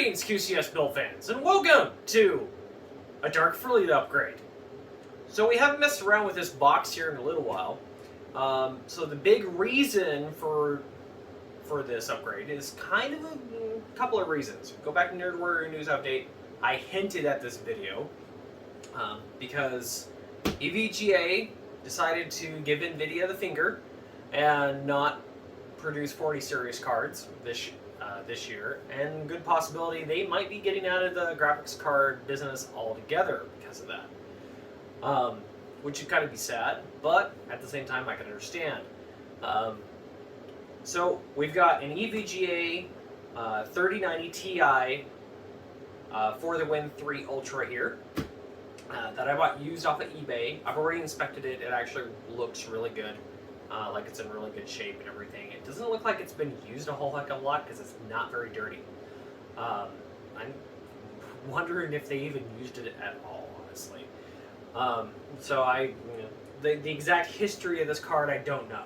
Greetings, QCS build fans, and welcome to a Dark Fleet upgrade. So we haven't messed around with this box here in a little while. So the big reason for this upgrade is kind of a couple of reasons. Go back to Nerd Warrior News Update. I hinted at this video because EVGA decided to give Nvidia the finger and not produce 40 series cards this year, and good possibility they might be getting out of the graphics card business altogether because of that. Which would kind of be sad, but at the same time I can understand. So we've got an EVGA 3090ti for the Win 3 Ultra here that I bought used off of eBay. I've already inspected it. It actually looks really good. Like it's in really good shape and everything. It doesn't look like it's been used a whole heck of a lot because it's not very dirty. I'm wondering if they even used it at all, honestly. So the exact history of this card I don't know.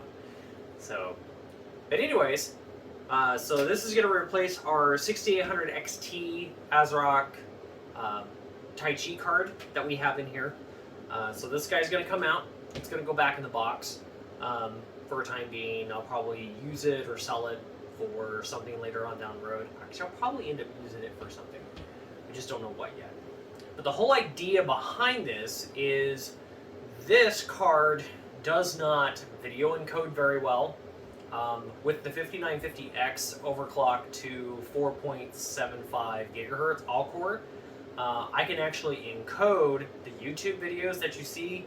So, but anyways, so this is going to replace our 6800 XT AsRock TaiChi card that we have in here. So this guy's going to come out. It's going to go back in the box. For a time being, I'll probably use it or sell it for something later on down the road. Actually, I'll probably end up using it for something. I just don't know what yet. But the whole idea behind this is this card does not video encode very well. With the 5950X overclock to 4.75 gigahertz all-core, I can actually encode the YouTube videos that you see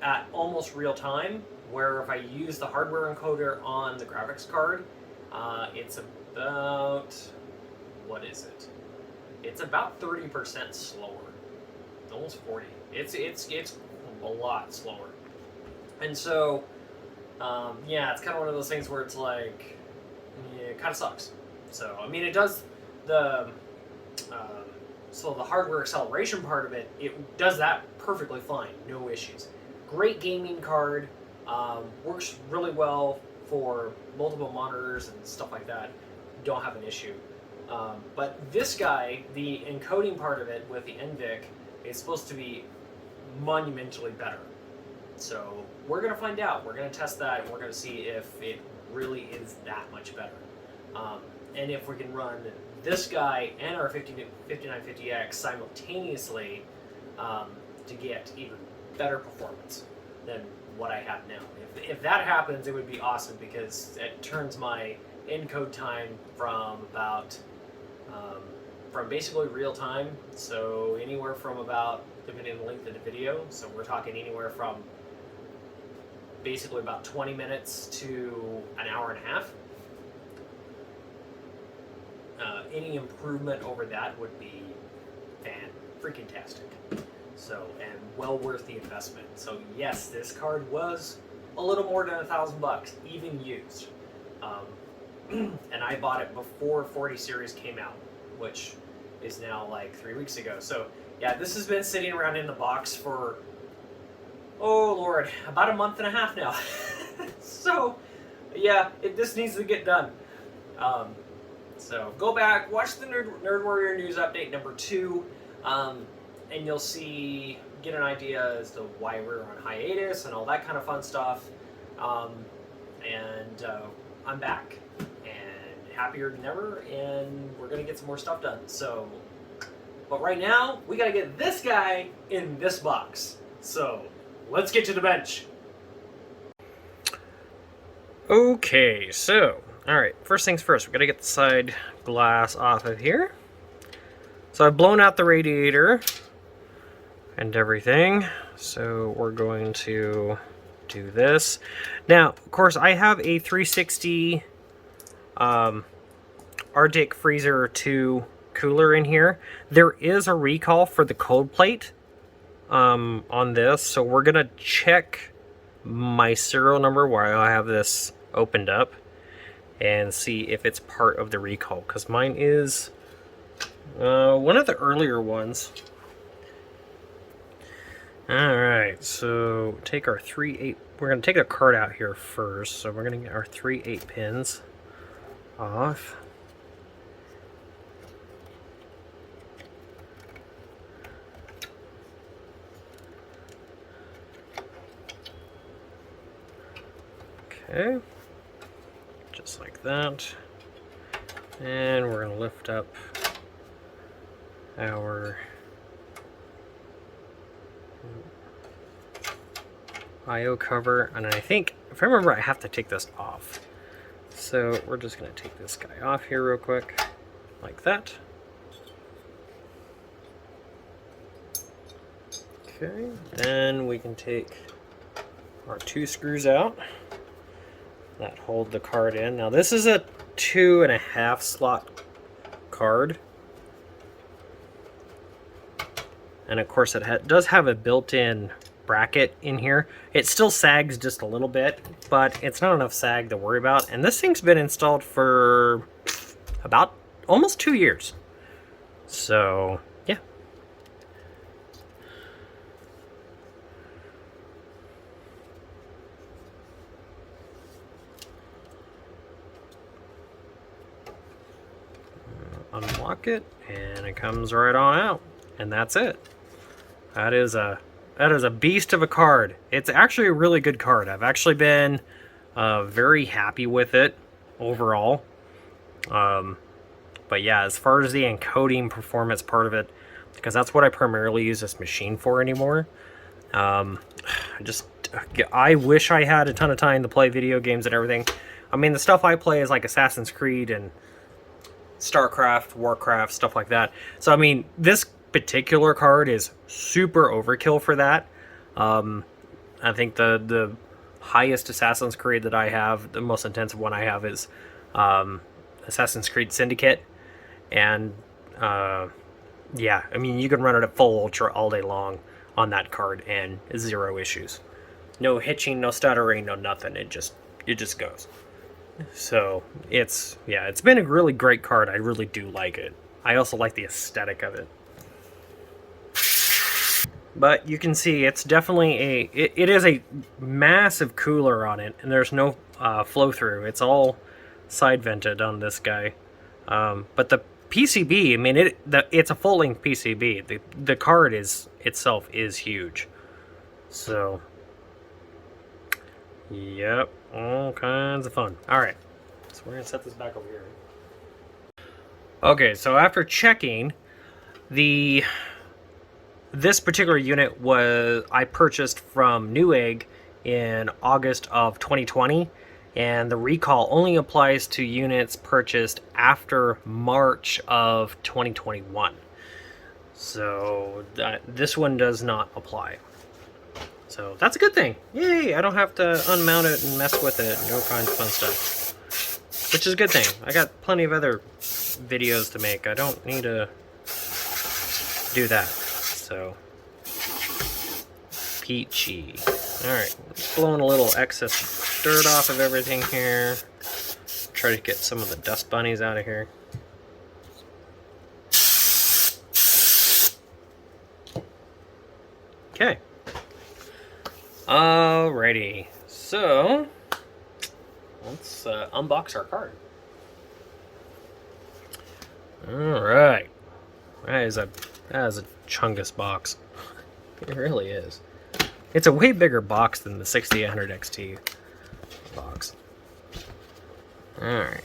at almost real time, where if I use the hardware encoder on the graphics card, it's about, what is it? It's about 30% slower, almost 40. It's a lot slower, and so yeah, it's kind of one of those things where it's like, yeah, it kind of sucks. So I mean, it does the so the hardware acceleration part of it, it does that perfectly fine, no issues. Great gaming card, works really well for multiple monitors and stuff like that. Don't have an issue. But this guy, the encoding part of it with the NVIC, is supposed to be monumentally better. So we're going to find out. We're going to test that, and we're going to see if it really is that much better. And if we can run this guy and our 5950X simultaneously to get even better performance than what I have now. If that happens, it would be awesome because it turns my encode time from about from basically real time, so anywhere from about, depending on the length of the video, so we're talking anywhere from basically about 20 minutes to an hour and a half. Any improvement over that would be freaking-tastic. So, and well worth the investment. So yes, this card was a little more than $1,000, even used. And I bought it before 40 series came out, which is now like 3 weeks ago. So yeah, this has been sitting around in the box for, oh Lord, about a month and a half now. So yeah, this needs to get done. So go back, watch the Nerd Warrior News Update number 2. And you'll see, get an idea as to why we're on hiatus and all that kind of fun stuff. I'm back and happier than ever, and we're gonna get some more stuff done. So, but right now we gotta get this guy in this box. So let's get to the bench. Okay, so all right. First things first, we gotta get the side glass off of here. So I've blown out the radiator and everything, so we're going to do this. Now, of course, I have a 360 Arctic Freezer 2 cooler in here. There is a recall for the cold plate on this, so we're gonna check my serial number while I have this opened up and see if it's part of the recall, because mine is one of the earlier ones. Alright, so take our 3/8. We're going to take the card out here first. So we're going to get our 3/8 pins off. Okay, just like that. And we're going to lift up our I/O cover, and I think, if I remember, I have to take this off. So we're just going to take this guy off here real quick, like that. Okay, then we can take our 2 screws out that hold the card in. Now this is a 2.5 slot card, and of course it does have a built-in bracket in here. It still sags just a little bit, but it's not enough sag to worry about, and this thing's been installed for about almost 2 years. So yeah. Unlock it, and it comes right on out, and that's it. That is a beast of a card. It's actually a really good card. I've actually been very happy with it overall. But yeah, as far as the encoding performance part of it, because that's what I primarily use this machine for anymore. I wish I had a ton of time to play video games and everything. I mean, the stuff I play is like Assassin's Creed and StarCraft, Warcraft, stuff like that. So I mean, this particular card is super overkill for that. I think the highest Assassin's Creed that I have, the most intensive one I have, is Assassin's Creed Syndicate, and yeah, I mean, you can run it at full ultra all day long on that card and 0 issues. No hitching, no stuttering, no nothing. It just goes. So it's been a really great card. I really do like it. I also like the aesthetic of it. But you can see it's definitely it is a massive cooler on it, and there's no flow through. It's all side vented on this guy. But the PCB, I mean, it's a full length PCB. The card itself is huge. So yep, all kinds of fun. All right, so we're gonna set this back over here. Okay, so after checking, this particular unit I purchased from Newegg in August of 2020, and the recall only applies to units purchased after March of 2021. So this one does not apply. So that's a good thing. Yay, I don't have to unmount it and mess with it and all kinds of fun stuff. Which is a good thing. I got plenty of other videos to make. I don't need to do that. So, peachy. Alright, blowing a little excess dirt off of everything here. Try to get some of the dust bunnies out of here. Okay. Alrighty, so let's unbox our card. Alright, that is a chungus box. It really is. It's a way bigger box than the 6800 XT box. Alright.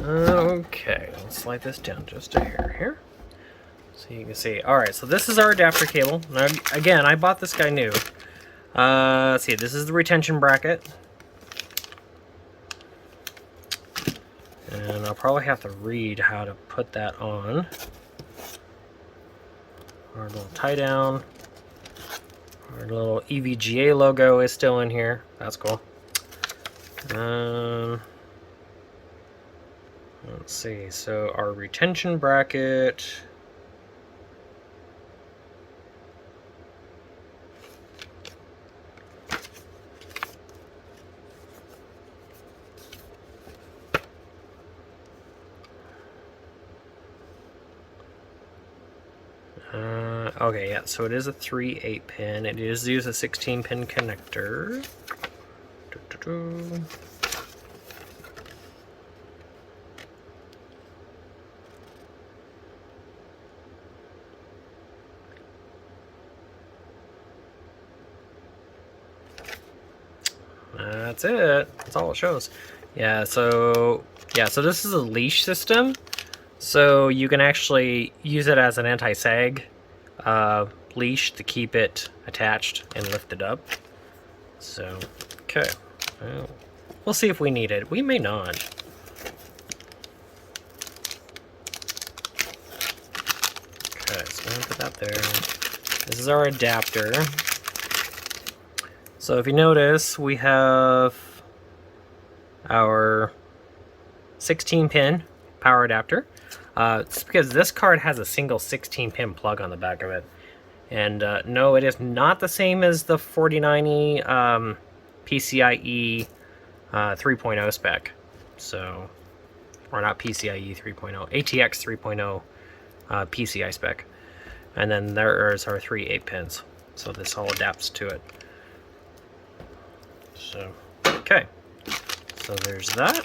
Okay, let's slide this down just a hair here, so you can see. Alright, so this is our adapter cable. Now, again, I bought this guy new. Let's see, this is the retention bracket. And I'll probably have to read how to put that on. Our little tie down. Our little EVGA logo is still in here. That's cool. Let's see, so our retention bracket. Okay, yeah, so it is a 3 8-pin. It is use a 16-pin connector. That's it. That's all it shows. Yeah, so this is a leash system. So you can actually use it as an anti-sag leash to keep it attached and lifted up. So, okay. Well, we'll see if we need it. We may not. Okay, so I'm gonna put that there. This is our adapter. So if you notice, we have our 16-pin power adapter. It's because this card has a single 16-pin plug on the back of it. And no, it is not the same as the 4090 PCIe 3.0 spec. So, or not PCIe 3.0, ATX 3.0 PCI spec. And then there's our 3 8-pins. So this all adapts to it. So, okay. So there's that.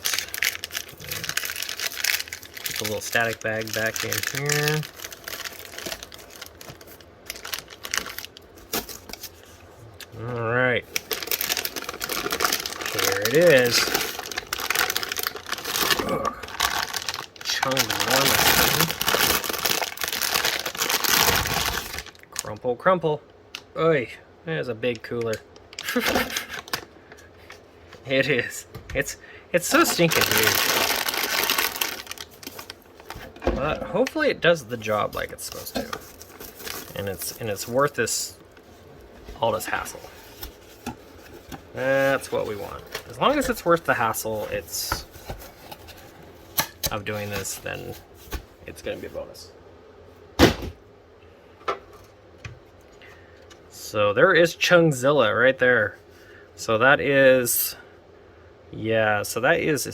Put the little static bag back in here. Alright. Here it is. Ugh. Chunk of enormous thing. Crumple, crumple. Oy, there's a big cooler. It is. It's so stinking huge. But hopefully it does the job like it's supposed to. And it's worth all this hassle. That's what we want. As long as it's worth the hassle of doing this, then it's gonna be a bonus. So there is Chungzilla right there. So that is, yeah, so that is,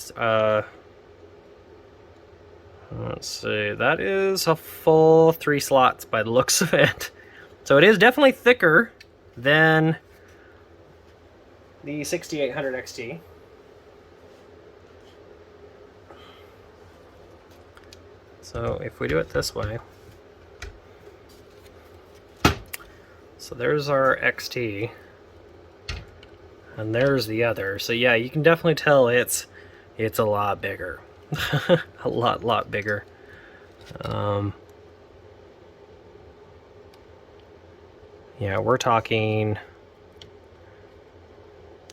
let's see, that is a full 3 slots by the looks of it. So it is definitely thicker than the 6800 XT. So if we do it this way, so there's our XT, and there's the other. So yeah, you can definitely tell it's a lot bigger, a lot bigger. Yeah, we're talking.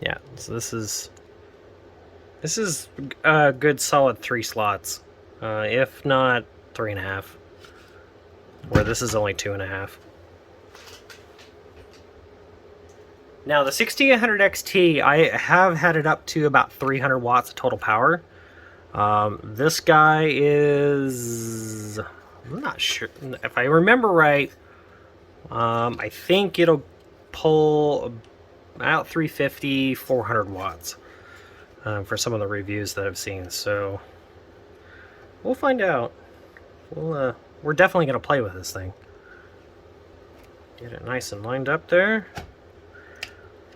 Yeah, so this is a good solid 3 slots, if not 3.5. Where this is only 2.5. Now the 6800 XT, I have had it up to about 300 watts of total power. This guy is, I'm not sure if I remember right. I think it'll pull about 350, 400 watts for some of the reviews that I've seen. So we'll find out. We're definitely gonna play with this thing. Get it nice and lined up there,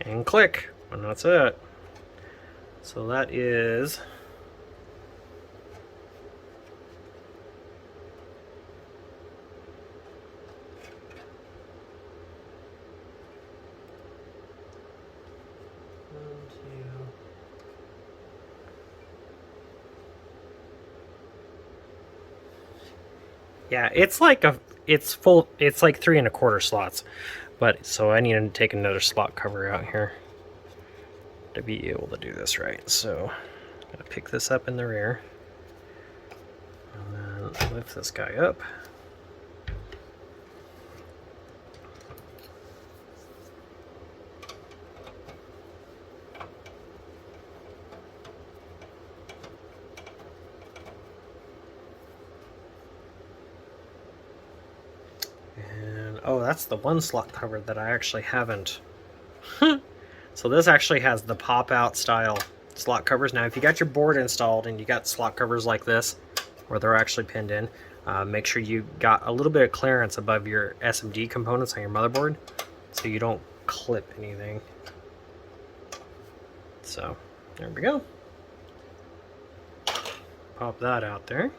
and click, and that's it. So that is. Yeah, it's like full. It's like 3 1/4 slots, but so I need to take another slot cover out here to be able to do this right. So I'm gonna pick this up in the rear, and then lift this guy up. Oh, that's the one slot cover that I actually haven't. So this actually has the pop-out style slot covers. Now, if you got your board installed and you got slot covers like this, where they're actually pinned in, make sure you got a little bit of clearance above your SMD components on your motherboard so you don't clip anything. So there we go. Pop that out there.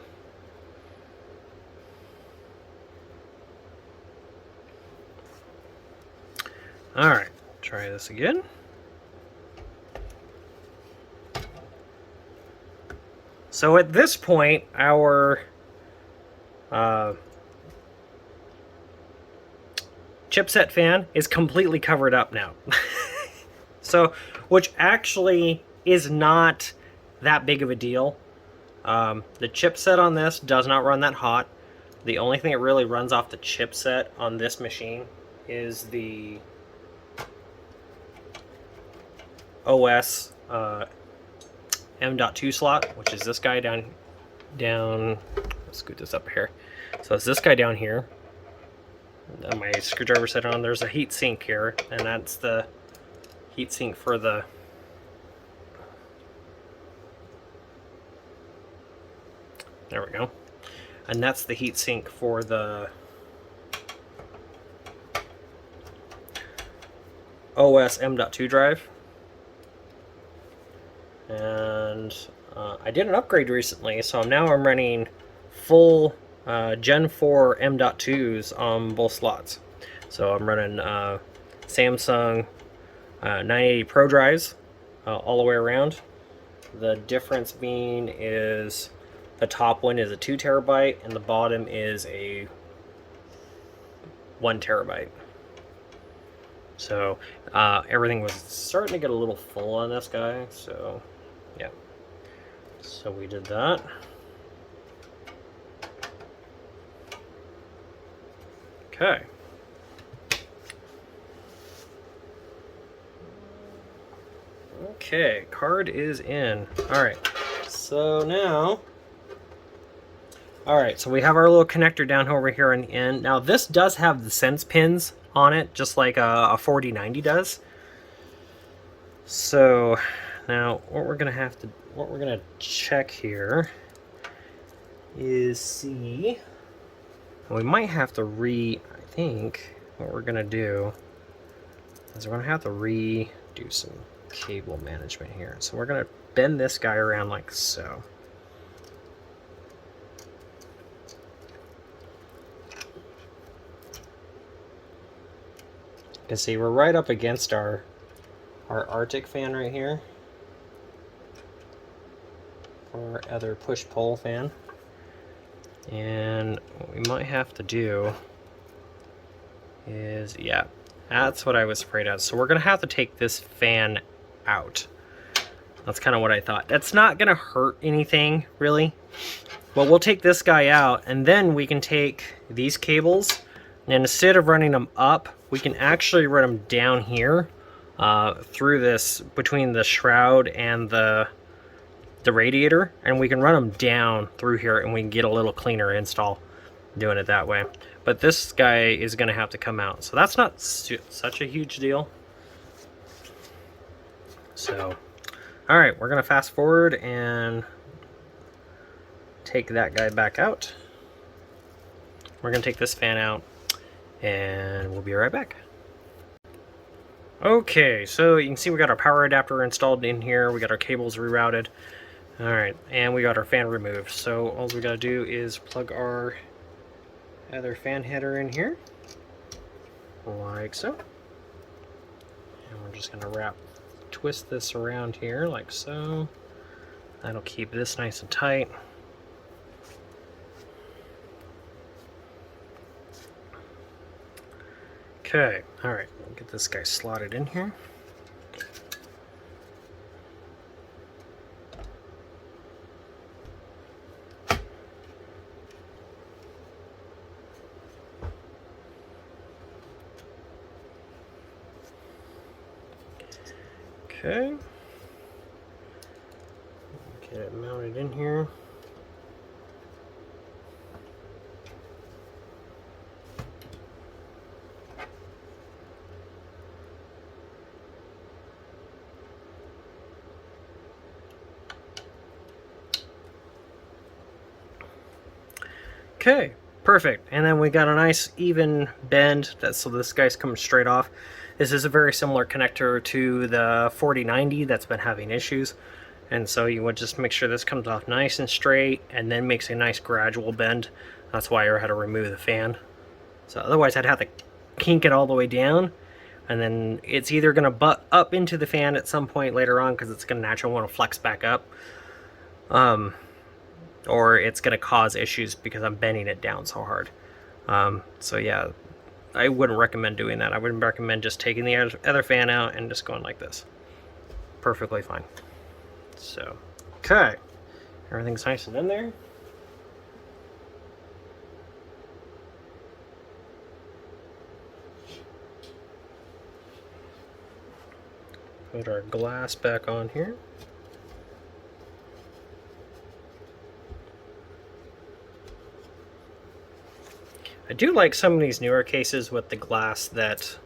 Alright, try this again. So at this point, our chipset fan is completely covered up now. So, which actually is not that big of a deal. The chipset on this does not run that hot. The only thing that really runs off the chipset on this machine is the OS M.2 slot, which is this guy down. Let's scoot this up here. So it's this guy down here. My screwdriver set on. There's a heat sink here, and that's the heat sink for the there we go. And that's the heat sink for the OS M.2 drive. And I did an upgrade recently, so now I'm running full Gen 4 M.2s on both slots. So I'm running Samsung 980 Pro drives all the way around. The difference being is the top one is a 2 terabyte and the bottom is a 1 terabyte. So everything was starting to get a little full on this guy, so yeah. So we did that. Okay. Okay, card is in. Alright, so now... Alright, so we have our little connector down over here on the end. Now this does have the sense pins on it, just like a 4090 does. So now what we're gonna check here is see. We might have to I think what we're gonna do is we're gonna have to redo some cable management here. So we're gonna bend this guy around like so. You can see we're right up against our Arctic fan right here, or other push-pull fan. And what we might have to do is, yeah, that's what I was afraid of. So we're gonna have to take this fan out. That's kind of what I thought. That's not gonna hurt anything really, but we'll take this guy out, and then we can take these cables, and instead of running them up, we can actually run them down here through this, between the shroud and the radiator, and we can run them down through here, and we can get a little cleaner install doing it that way. But this guy is going to have to come out, so that's not such a huge deal. So all right, we're going to fast forward and take that guy back out. We're going to take this fan out, and we'll be right back. Okay, so you can see we got our power adapter installed in here. We got our cables rerouted. Alright, and we got our fan removed. So all we gotta do is plug our other fan header in here, like so. And we're just gonna twist this around here like so. That'll keep this nice and tight. Okay, alright, we'll get this guy slotted in here. Okay, get it mounted in here. Okay, perfect. And then we got a nice even bend, so this guy's coming straight off. This is a very similar connector to the 4090 that's been having issues. And so you would just make sure this comes off nice and straight and then makes a nice gradual bend. That's why I had to remove the fan. So otherwise I'd have to kink it all the way down. And then it's either going to butt up into the fan at some point later on because it's going to naturally want to flex back up. Or it's going to cause issues because I'm bending it down so hard. So yeah, I wouldn't recommend doing that. I would recommend just taking the other fan out and just going like this. Perfectly fine. So, okay. Everything's nice and in there. Put our glass back on here. I do like some of these newer cases with the glass that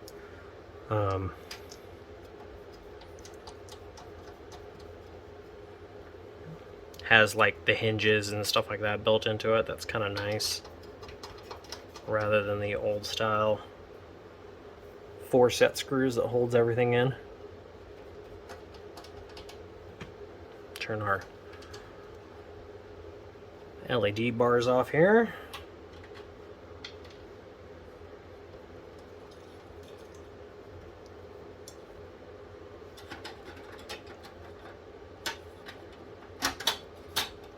has like the hinges and stuff like that built into it. That's kind of nice, rather than the old style 4-set screws that holds everything in. Turn our LED bars off here.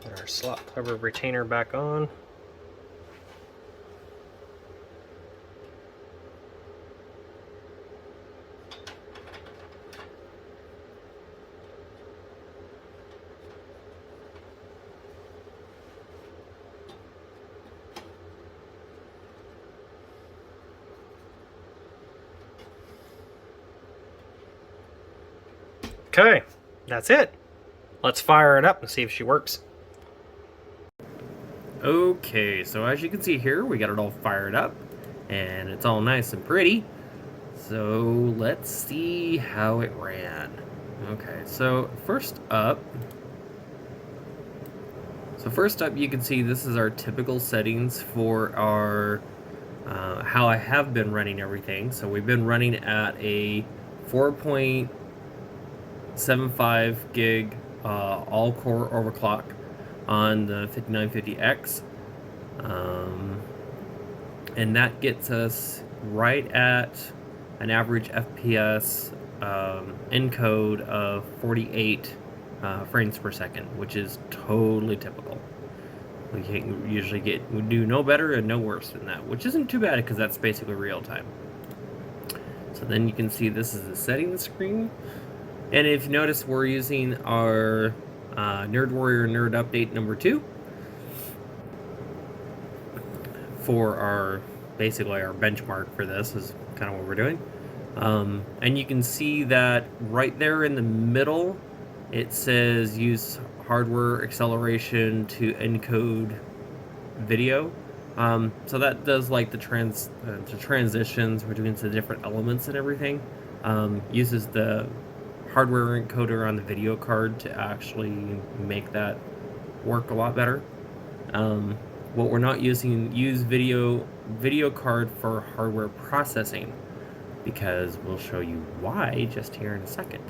Put our slot cover retainer back on. Okay, that's it. Let's fire it up and see if she works. Okay, so as you can see here, we got it all fired up and it's all nice and pretty. So let's see how it ran. Okay, so first up you can see this is our typical settings for our how I have been running everything. So we've been running at a 4.75 gig all-core overclock on the 5950X, and that gets us right at an average FPS encode of 48 frames per second, which is totally typical. We do no better and no worse than that, which isn't too bad because that's basically real time. So then you can see this is the settings screen. And if you notice, we're using our Nerd Warrior Nerd Update number 2 for our, basically our benchmark for this is kind of what we're doing. And you can see that right there in the middle, it says use hardware acceleration to encode video. So that does like the transitions between the different elements and everything. Uses the hardware encoder on the video card to actually make that work a lot better. What we're not using, use video card for hardware processing, because we'll show you why just here in a second.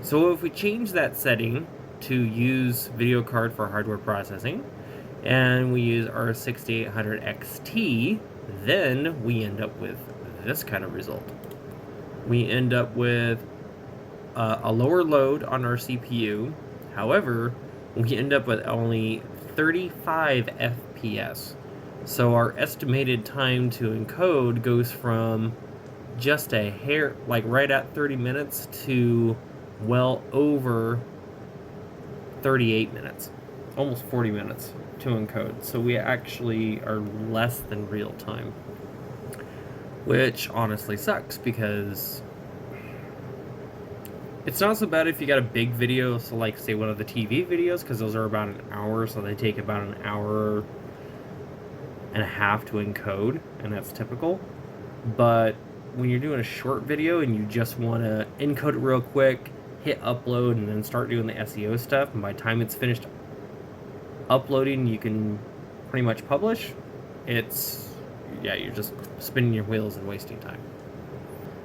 So if we change that setting to use video card for hardware processing, and we use our 6800 XT, then we end up with this kind of result. We end up with a lower load on our CPU. However, we end up with only 35 FPS. So our estimated time to encode goes from just a hair, like right at 30 minutes, to well over 38 minutes. Almost 40 minutes to encode. So we actually are less than real time. Which honestly sucks, because it's not so bad if you got a big video, so like say one of the TV videos, because those are about an hour, so they take about an hour and a half to encode, and that's typical. But when you're doing a short video and you just want to encode it real quick, hit upload, and then start doing the SEO stuff, and by the time it's finished uploading, you can pretty much publish, it's, yeah, you're just spinning your wheels and wasting time.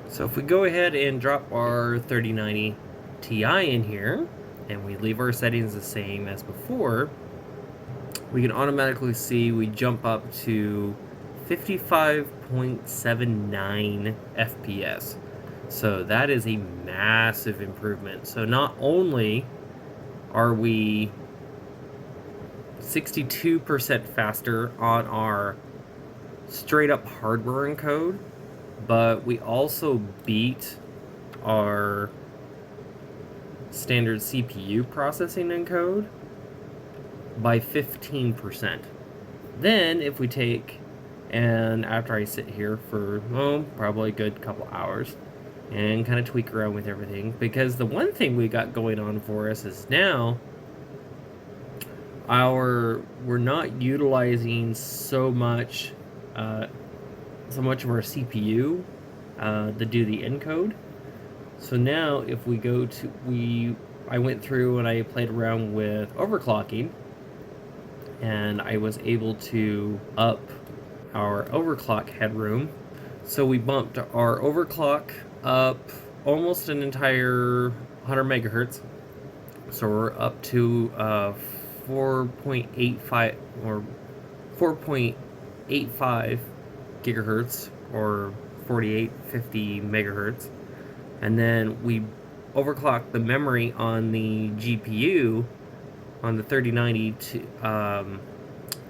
So if we go ahead and drop our 3090 Ti in here, and we leave our settings the same as before, we can automatically see we jump up to 55.79 FPS. So that is a massive improvement. So not only are we 62% faster on our straight up hardware encode, but we also beat our standard CPU processing encode by 15%. Then if we take, and after I sit here for probably a good couple hours and kind of tweak around with everything, because the one thing we got going on for us is now we're not utilizing so much of our CPU to do the encode. So now if we go to, I went through and I played around with overclocking, and I was able to up our overclock headroom. So we bumped our overclock up almost an entire 100 megahertz. So we're up to 4.85 or 4.85 gigahertz or 4850 megahertz. And then we overclocked the memory on the GPU on the 3090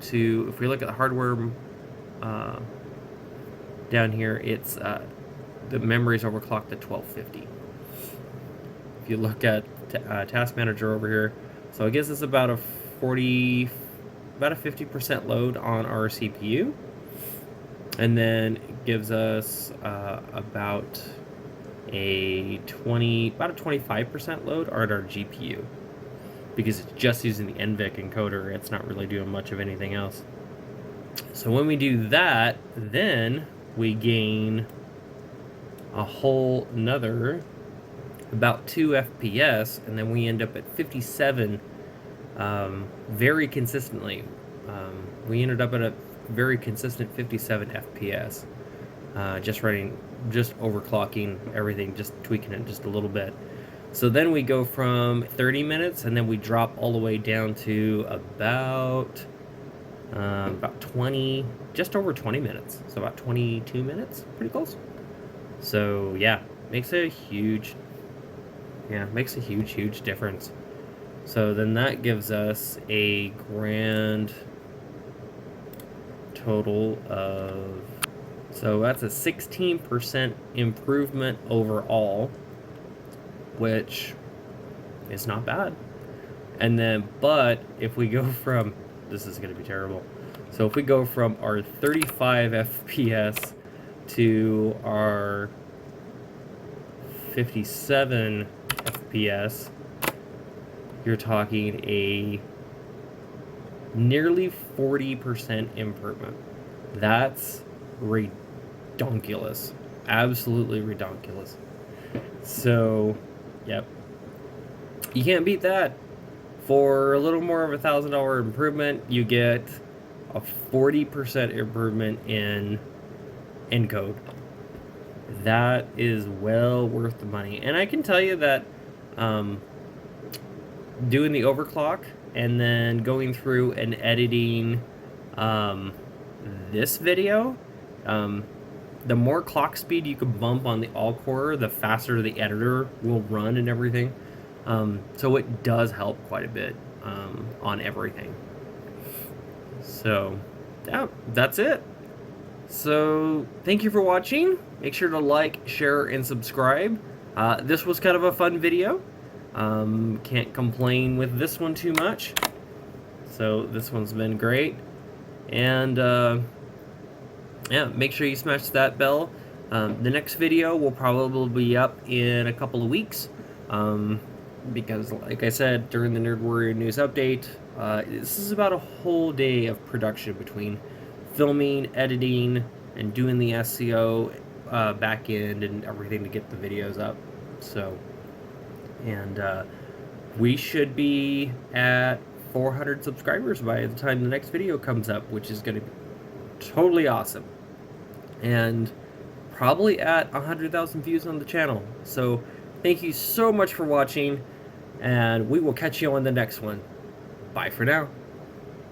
to if we look at the hardware down here, it's the memory is overclocked to 1250. If you look at Task Manager over here, so I guess it's about a 50% load on our CPU, and then it gives us about a 25% load on our GPU, because it's just using the NVIC encoder. It's not really doing much of anything else. So when we do that, then we gain a whole another about 2 FPS, and then we end up at 57 very consistently. We ended up at a very consistent 57 FPS, just overclocking everything, just tweaking it just a little bit. So then we go from 30 minutes, and then we drop all the way down to about 20, just over 20 minutes. So about 22 minutes, pretty close. So yeah, makes a huge difference. So then that gives us a grand total of, so that's a 16% improvement overall, which is not bad. And then, but if we go from, this is going to be terrible. So if we go from our 35 FPS to our 57 FPS, you're talking a nearly 40% improvement. That's redonkulous. Absolutely redonkulous. So, yep. You can't beat that. For a little more of $1,000 improvement, you get a 40% improvement in encode. That is well worth the money. And I can tell you that doing the overclock and then going through and editing this video, the more clock speed you can bump on the all-core, the faster the editor will run and everything. So it does help quite a bit on everything. So, yeah, that's it. So, thank you for watching. Make sure to like, share, and subscribe. This was kind of a fun video. Can't complain with this one too much. So, this one's been great. And, yeah, make sure you smash that bell. The next video will probably be up in a couple of weeks. Because, like I said, during the Nerd Warrior News Update, this is about a whole day of production between filming, editing, and doing the SEO back end and everything to get the videos up. So, and we should be at 400 subscribers by the time the next video comes up, which is going to totally awesome. And probably at 100,000 views on the channel. So thank you so much for watching, and we will catch you on the next one. Bye for now.